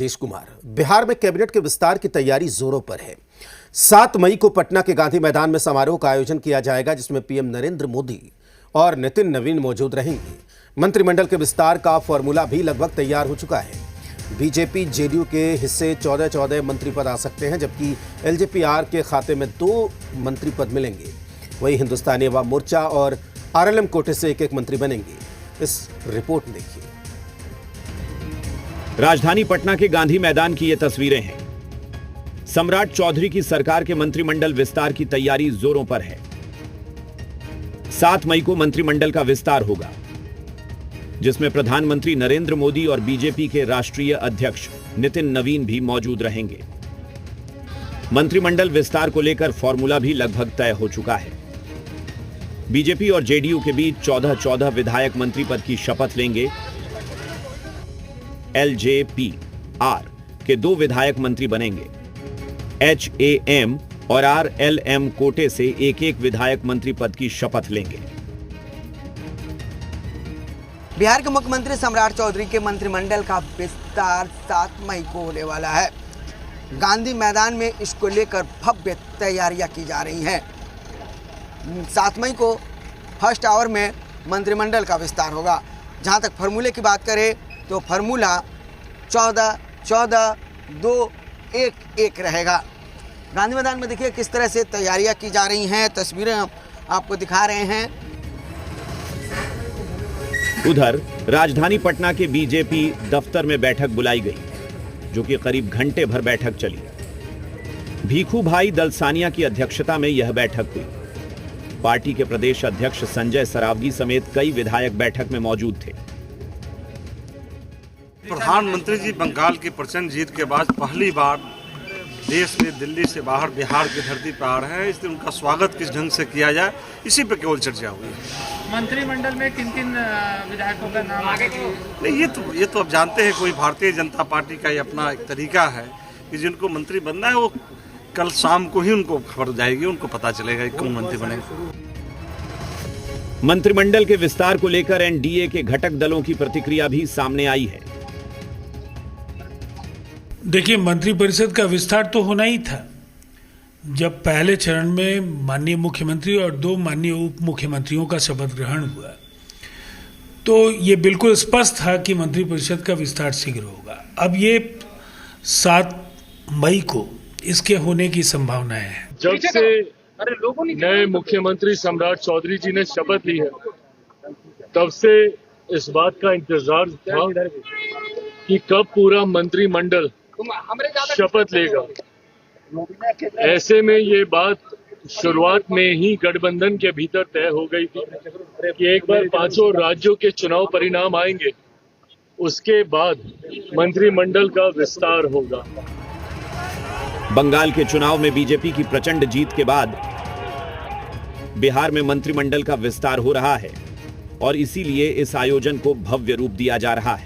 नीतीश कुमार। बिहार में कैबिनेट के विस्तार की तैयारी जोरों पर है। 7 मई को पटना के गांधी मैदान में समारोह का आयोजन किया जाएगा, जिसमें पीएम नरेंद्र मोदी और नितिन नवीन मौजूद रहेंगे। मंत्रिमंडल के विस्तार का फॉर्मूला भी लगभग तैयार हो चुका है। बीजेपी जेडीयू के हिस्से 14 मंत्री पद आ सकते हैं, जबकि एलजेपी-आर के खाते में 2 मंत्री पद मिलेंगे। वहीं हिंदुस्तानी अवाम मोर्चा और आरएलएम कोटे से एक मंत्री बनेंगे। इस रिपोर्ट में देखिए। राजधानी पटना के गांधी मैदान की ये तस्वीरें हैं। सम्राट चौधरी की सरकार के मंत्रिमंडल विस्तार की तैयारी जोरों पर है। 7 मई को मंत्रिमंडल का विस्तार होगा, जिसमें प्रधानमंत्री नरेंद्र मोदी और बीजेपी के राष्ट्रीय अध्यक्ष नितिन नवीन भी मौजूद रहेंगे। मंत्रिमंडल विस्तार को लेकर फॉर्मूला भी लगभग तय हो चुका है। बीजेपी और जेडीयू के बीच 14 विधायक मंत्री पद की शपथ लेंगे। एलजेपी-आर के 2 विधायक मंत्री बनेंगे। एचएएम और आरएलएम कोटे से एक विधायक मंत्री पद की शपथ लेंगे। बिहार के मुख्यमंत्री सम्राट चौधरी के मंत्रिमंडल का विस्तार 7 मई को होने वाला है। गांधी मैदान में इसको लेकर भव्य तैयारियां की जा रही हैं। 7 मई को फर्स्ट आवर में मंत्रिमंडल का विस्तार होगा। जहां तक फार्मूले की बात करें तो फार्मूला 14-2-1-1 रहेगा। गांधी मैदान में देखिए किस तरह से तैयारियां की जा रही हैं। तस्वीरें आपको दिखा रहे हैं। उधर राजधानी पटना के बीजेपी दफ्तर में बैठक बुलाई गई, जो कि करीब घंटे भर बैठक चली। भीखू भाई दलसानिया की अध्यक्षता में यह बैठक हुई। पार्टी के प्रदेश अध्यक्ष संजय सरावगी समेत कई विधायक बैठक में मौजूद थे। प्रधानमंत्री जी बंगाल की प्रचंड जीत के बाद पहली बार देश में दिल्ली से बाहर बिहार की धरती पर आ रहे हैं। इसलिए उनका स्वागत किस ढंग से किया जाए, इसी पे केवल चर्चा हुई है। मंत्रिमंडल में किन विधायकों का नाम नहीं, ये तो अब जानते हैं, कोई भारतीय जनता पार्टी का ही अपना एक तरीका है कि जिनको मंत्री बनना है वो कल शाम को ही उनको खबर जाएगी, उनको पता चलेगा कि कौन मंत्री बनेगा। मंत्रिमंडल के विस्तार को लेकर एनडीए के घटक दलों की प्रतिक्रिया भी सामने आई है। देखिए, मंत्रिपरिषद का विस्तार तो होना ही था। जब पहले चरण में माननीय मुख्यमंत्री और 2 माननीय उप मुख्यमंत्रियों का शपथ ग्रहण हुआ, तो ये बिल्कुल स्पष्ट था कि मंत्रिपरिषद का विस्तार शीघ्र होगा। अब ये 7 मई को इसके होने की संभावनाएं हैं। जब से नए मुख्यमंत्री सम्राट चौधरी जी ने शपथ ली है, तब से इस बात का इंतजार था कि कब पूरा मंत्रिमंडल शपथ लेगा। ऐसे में ये बात शुरुआत में ही गठबंधन के भीतर तय हो गई थी कि एक बार 5 राज्यों के चुनाव परिणाम आएंगे, उसके बाद मंत्रिमंडल का विस्तार होगा। बंगाल के चुनाव में बीजेपी की प्रचंड जीत के बाद बिहार में मंत्रिमंडल का विस्तार हो रहा है और इसीलिए इस आयोजन को भव्य रूप दिया जा रहा है।